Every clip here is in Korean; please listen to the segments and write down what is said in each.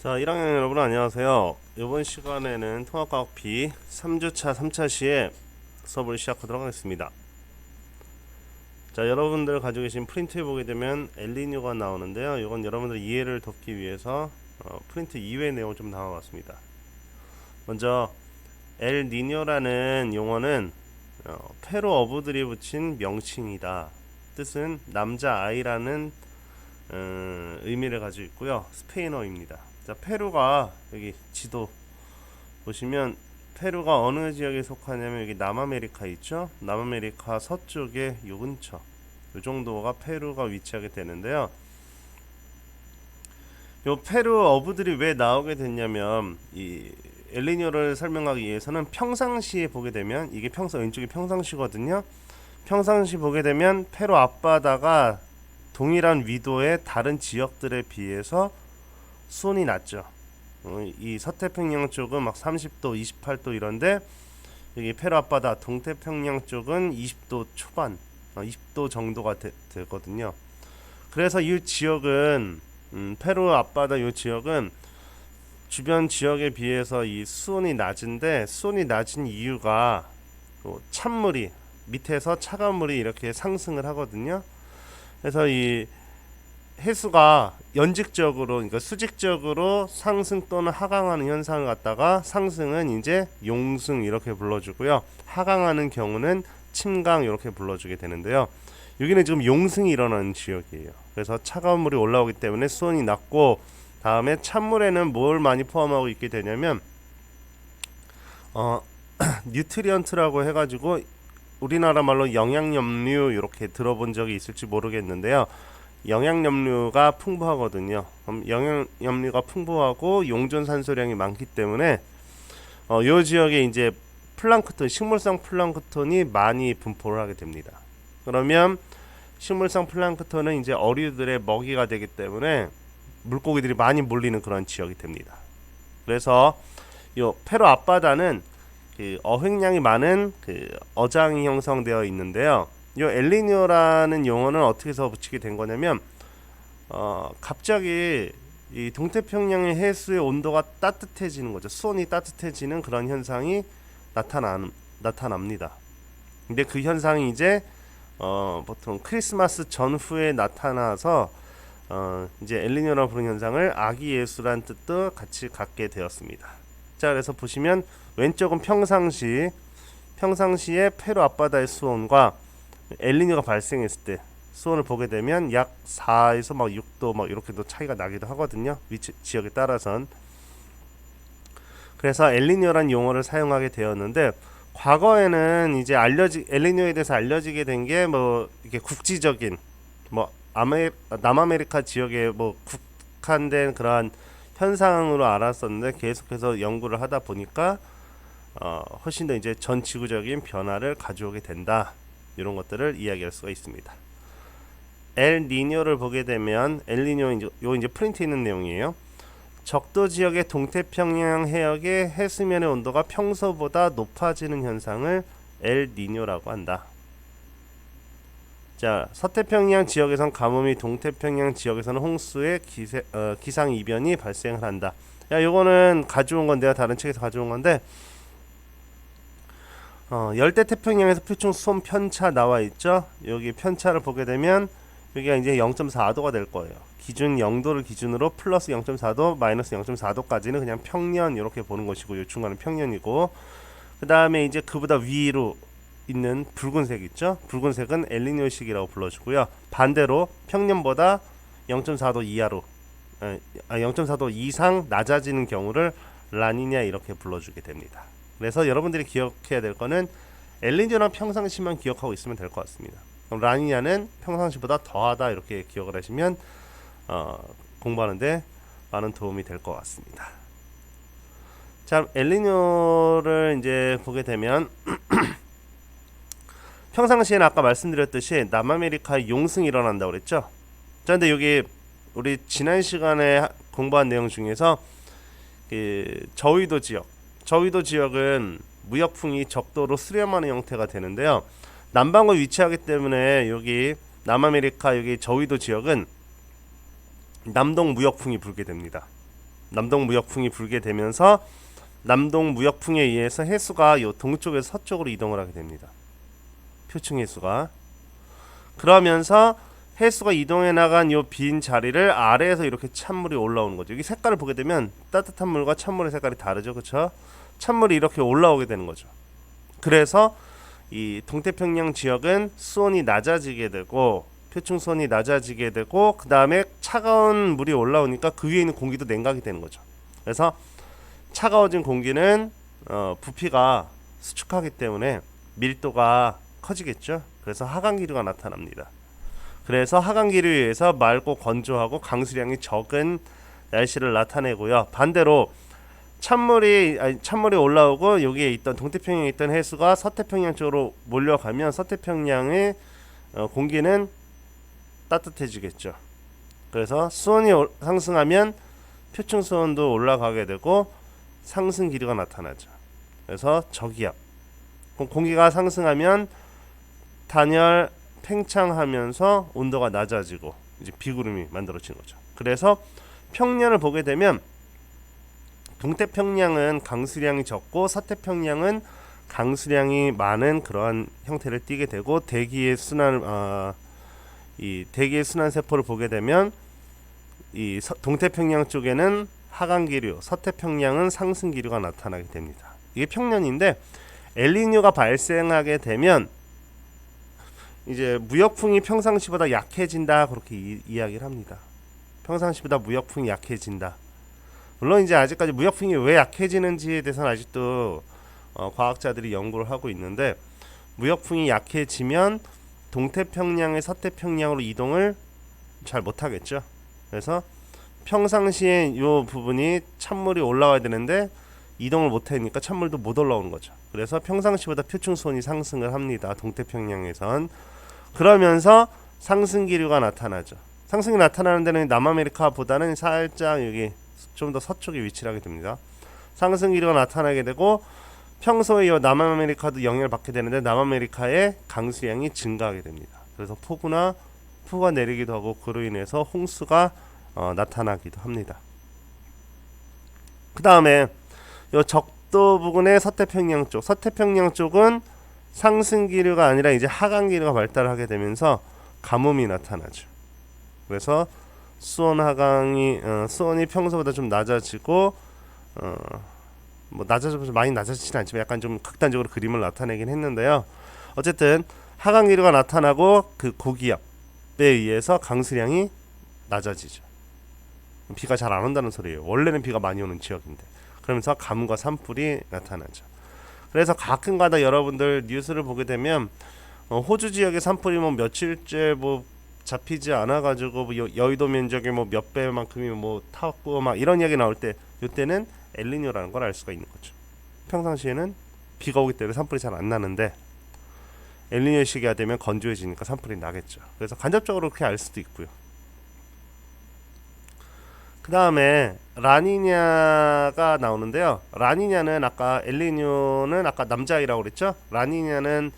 자, 1학년 여러분 안녕하세요. 이번 시간에는 통합과학 B 3주차 3차 시에 수업을 시작하도록 하겠습니다. 자, 여러분들 가지고 계신 프린트에 보게 되면 엘니뇨가 나오는데요. 이건 여러분들 이해를 돕기 위해서 프린트 이외의 내용을 좀 담아봤습니다. 먼저 엘니뇨라는 용어는 페루 어부들이 붙인 명칭이다. 뜻은 남자아이라는 의미를 가지고 있고요. 스페인어입니다. 자, 페루가 여기 지도 보시면 페루가 어느 지역에 속하냐면 여기 남아메리카 있죠? 남아메리카 서쪽에 요 근처 요 정도가 페루가 위치하게 되는데요. 요 페루 어부들이 왜 나오게 됐냐면 이 엘니뇨를 설명하기 위해서는 평상시에 보게 되면 이게 왼쪽이 평상시거든요. 평상시 보게 되면 페루 앞바다가 동일한 위도의 다른 지역들에 비해서 수온이 낮죠. 이 서태평양 쪽은 막 30도, 28도 이런데 여기 페루 앞바다 동태평양 쪽은 20도 초반, 20도 정도가 되거든요. 그래서 이 지역은 페루 앞바다 이 지역은 주변 지역에 비해서 이 수온이 낮은데 수온이 낮은 이유가 찬물이 밑에서 차가운 물이 이렇게 상승을 하거든요. 그래서 이 해수가 연직적으로, 그러니까 수직적으로 상승 또는 하강하는 현상을 갖다가 상승은 이제 용승 이렇게 불러주고요. 하강하는 경우는 침강 이렇게 불러주게 되는데요. 여기는 지금 용승이 일어나는 지역이에요. 그래서 차가운 물이 올라오기 때문에 수온이 낮고 다음에 찬물에는 뭘 많이 포함하고 있게 되냐면 뉴트리언트라고 해가지고 우리나라 말로 영양염류 이렇게 들어본 적이 있을지 모르겠는데요. 영양염류가 풍부하거든요. 영양염류가 풍부하고 용존 산소량이 많기 때문에 이 지역에 이제 플랑크톤, 식물성 플랑크톤이 많이 분포를 하게 됩니다. 그러면 식물성 플랑크톤은 이제 어류들의 먹이가 되기 때문에 물고기들이 많이 몰리는 그런 지역이 됩니다. 그래서 이 페루 앞바다는 그 어획량이 많은 그 어장이 형성되어 있는데요. 이 엘니뇨라는 용어는 어떻게 해서 붙이게 된 거냐면 갑자기 이 동태평양의 해수의 온도가 따뜻해지는 거죠. 수온이 따뜻해지는 그런 현상이 나타납니다. 근데 그 현상이 이제 보통 크리스마스 전후에 나타나서 이제 엘니뇨라고 부르는 현상을 아기 예수란 뜻도 같이 갖게 되었습니다. 자, 그래서 보시면 왼쪽은 평상시에 페루 앞바다의 수온과 엘니뇨가 발생했을 때 수온을 보게 되면 약 4에서 막 6도 막 이렇게도 차이가 나기도 하거든요. 위치 지역에 따라선. 그래서 엘니뇨란 용어를 사용하게 되었는데 과거에는 이제 엘니뇨에 대해서 알려지게 된 게 뭐 이게 국지적인 뭐 남아메리카 지역에 뭐 국한된 그러한 현상으로 알았었는데 계속해서 연구를 하다 보니까 훨씬 더 이제 전 지구적인 변화를 가져오게 된다. 이런 것들을 이야기할 수가 있습니다. 엘니뇨를 보게 되면 엘니뇨 이제 프린트에 있는 내용이에요. 적도 지역의 동태평양 해역의 해수면의 온도가 평소보다 높아지는 현상을 엘니뇨라고 한다. 자, 서태평양 지역에선 가뭄이, 동태평양 지역에서는 홍수의 기상 이변이 발생을 한다. 야, 요거는 가져온 건데요. 다른 책에서 가져온 건데 열대 태평양에서 표층 수온 편차 나와 있죠. 여기 편차를 보게 되면 여기가 이제 0.4도가 될 거예요. 기준 0도를 기준으로 플러스 0.4도, 마이너스 0.4도까지는 그냥 평년 이렇게 보는 것이고, 요 중간은 평년이고, 그 다음에 이제 그보다 위로 있는 붉은색 있죠. 붉은색은 엘니뇨식이라고 불러주고요. 반대로 평년보다 0.4도 이하로, 0.4도 이상 낮아지는 경우를 라니냐 이렇게 불러주게 됩니다. 그래서 여러분들이 기억해야 될 거는 엘니뇨랑 평상시만 기억하고 있으면 될 것 같습니다. 그럼 라니냐는 평상시보다 더하다 이렇게 기억을 하시면 공부하는데 많은 도움이 될 것 같습니다. 자, 엘니뇨를 이제 보게 되면 평상시에는 아까 말씀드렸듯이 남아메리카에 용승이 일어난다고 그랬죠. 자, 근데 여기 우리 지난 시간에 공부한 내용 중에서 그 저위도 지역은 무역풍이 적도로 수렴하는 형태가 되는데요. 남반구에 위치하기 때문에 여기 남아메리카 여기 저위도 지역은 남동 무역풍이 불게 됩니다. 남동무역풍이 불게 되면서 남동무역풍에 의해서 해수가 요 동쪽에서 서쪽으로 이동을 하게 됩니다. 표층 해수가. 그러면서 해수가 이동해 나간 요 빈 자리를 아래에서 이렇게 찬물이 올라오는 거죠. 여기 색깔을 보게 되면 따뜻한 물과 찬물의 색깔이 다르죠. 그렇죠? 찬물이 이렇게 올라오게 되는 거죠. 그래서 이 동태평양 지역은 수온이 낮아지게 되고 표층 수온이 낮아지게 되고 그 다음에 차가운 물이 올라오니까 그 위에 있는 공기도 냉각이 되는 거죠. 그래서 차가워진 공기는 부피가 수축하기 때문에 밀도가 커지겠죠. 그래서 하강기류가 나타납니다. 그래서 하강기류에 의해서 맑고 건조하고 강수량이 적은 날씨를 나타내고요. 반대로 찬물이 올라오고 여기에 있던 동태평양에 있던 해수가 서태평양 쪽으로 몰려가면 서태평양의 공기는 따뜻해지겠죠. 그래서 수온이 상승하면 표층 수온도 올라가게 되고 상승 기류가 나타나죠. 그래서 저기압. 공기가 상승하면 단열 팽창하면서 온도가 낮아지고 이제 비구름이 만들어지는 거죠. 그래서 평년을 보게 되면 동태평양은 강수량이 적고 서태평양은 강수량이 많은 그러한 형태를 띠게 되고 대기의 순환 이 대기의 순환 세포를 보게 되면 이 동태평양 쪽에는 하강기류, 서태평양은 상승기류가 나타나게 됩니다. 이게 평년인데 엘니뇨가 발생하게 되면 이제 무역풍이 평상시보다 약해진다 그렇게 이야기를 합니다. 평상시보다 무역풍이 약해진다. 물론 이제 아직까지 무역풍이 왜 약해지는지에 대해서는 아직도 과학자들이 연구를 하고 있는데 무역풍이 약해지면 동태평양의 서태평양으로 이동을 잘 못하겠죠. 그래서 평상시에 이 부분이 찬물이 올라와야 되는데 이동을 못하니까 찬물도 못 올라오는 거죠. 그래서 평상시보다 표층 수온이 상승을 합니다. 동태평양에선. 그러면서 상승기류가 나타나죠. 상승이 나타나는 데는 남아메리카보다는 살짝 여기 좀 더 서쪽에 위치를 하게 됩니다. 상승기류가 나타나게 되고 평소에 이 남아메리카도 영향을 받게 되는데 남아메리카의 강수량이 증가하게 됩니다. 그래서 폭우가 내리기도 하고 그로 인해서 홍수가 나타나기도 합니다. 그 다음에 이 적도 부근의 서태평양 쪽은 상승기류가 아니라 이제 하강기류가 발달하게 되면서 가뭄이 나타나죠. 그래서 수온이 평소보다 좀 낮아지고 뭐 많이 낮아지진 않지만 약간 좀 극단적으로 그림을 나타내긴 했는데요. 어쨌든 하강기류가 나타나고 그 고기압에 의해서 강수량이 낮아지죠. 비가 잘 안 온다는 소리예요. 원래는 비가 많이 오는 지역인데. 그러면서 가뭄과 산불이 나타나죠. 그래서 가끔가다 여러분들 뉴스를 보게 되면 호주 지역의 산불이 뭐 며칠째 뭐 잡히지 않아 가지고 뭐 여의도 면적의 뭐 몇 배만큼이 뭐 탔고 막 이런 이야기 나올 때 이때는 엘니뇨라는 걸 알 수가 있는 거죠. 평상시에는 비가 오기 때문에 산불이 잘 안 나는데 엘니뇨 시기가 되면 건조해지니까 산불이 나겠죠. 그래서 간접적으로 그렇게 알 수도 있고요. 그 다음에 라니냐가 나오는데요. 라니냐는 아까 엘니뇨는 아까 남자아이라고 그랬죠. 라니냐는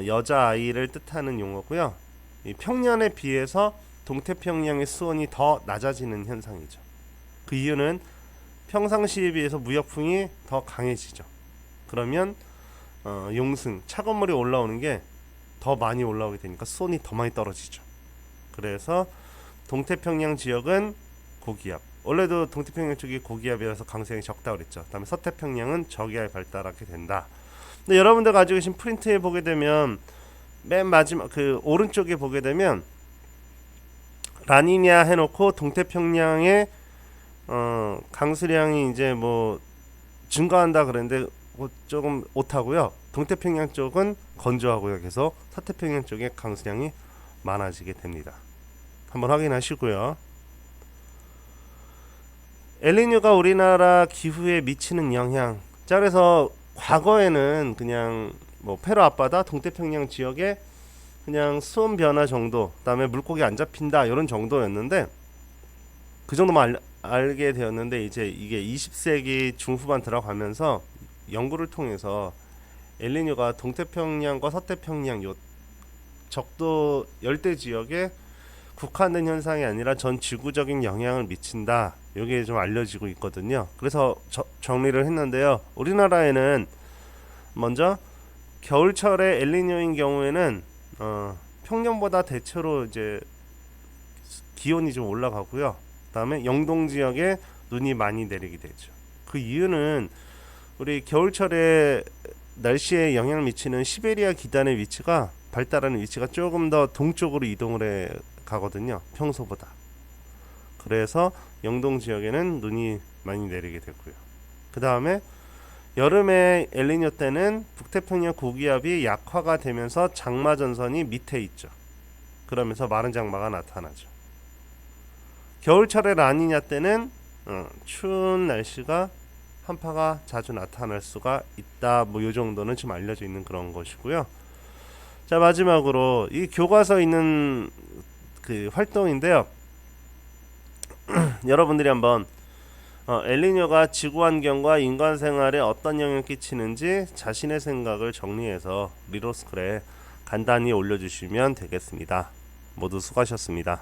여자아이를 뜻하는 용어고요. 이 평년에 비해서 동태평양의 수온이 더 낮아지는 현상이죠. 그 이유는 평상시에 비해서 무역풍이 더 강해지죠. 그러면 용승, 차가운 물이 올라오는 게 더 많이 올라오게 되니까 수온이 더 많이 떨어지죠. 그래서 동태평양 지역은 고기압. 원래도 동태평양 쪽이 고기압이라서 강수량이 적다고 그랬죠. 그다음에 서태평양은 저기압이 발달하게 된다. 근데 여러분들 가지고 계신 프린트에 보게 되면 맨 마지막 그 오른쪽에 보게 되면 라니냐 해놓고 동태평양의 강수량이 이제 뭐 증가한다 그랬는데 조금 오타고요. 동태평양 쪽은 건조하고요. 계속 서태평양 쪽에 강수량이 많아지게 됩니다. 한번 확인하시고요. 엘니뇨가 우리나라 기후에 미치는 영향. 자, 그래서 과거에는 그냥 뭐 페루 앞바다 동태평양 지역에 그냥 수온 변화 정도, 그다음에 물고기 안 잡힌다 이런 정도였는데 그 정도만 알게 되었는데 이제 이게 20세기 중후반 들어가면서 연구를 통해서 엘니뇨가 동태평양과 서태평양 요 적도 열대 지역에 국한된 현상이 아니라 전 지구적인 영향을 미친다. 이게 좀 알려지고 있거든요. 그래서 정리를 했는데요. 우리나라에는 먼저 겨울철에 엘니뇨인 경우에는 평년보다 대체로 이제 기온이 좀 올라가고요. 그다음에 영동 지역에 눈이 많이 내리게 되죠. 그 이유는 우리 겨울철에 날씨에 영향을 미치는 시베리아 기단의 위치가 발달하는 위치가 조금 더 동쪽으로 이동을 해 가거든요. 평소보다. 그래서 영동 지역에는 눈이 많이 내리게 되고요. 그 다음에 여름에 엘니뇨 때는 북태평양 고기압이 약화가 되면서 장마 전선이 밑에 있죠. 그러면서 마른 장마가 나타나죠. 겨울철에 라니냐 때는 추운 날씨가 한파가 자주 나타날 수가 있다. 뭐 요 정도는 지금 알려져 있는 그런 것이고요. 자, 마지막으로 이 교과서에 있는 그 활동인데요. 여러분들이 한번 엘니뇨가 지구 환경과 인간 생활에 어떤 영향을 끼치는지 자신의 생각을 정리해서 리로스클에 간단히 올려주시면 되겠습니다. 모두 수고하셨습니다.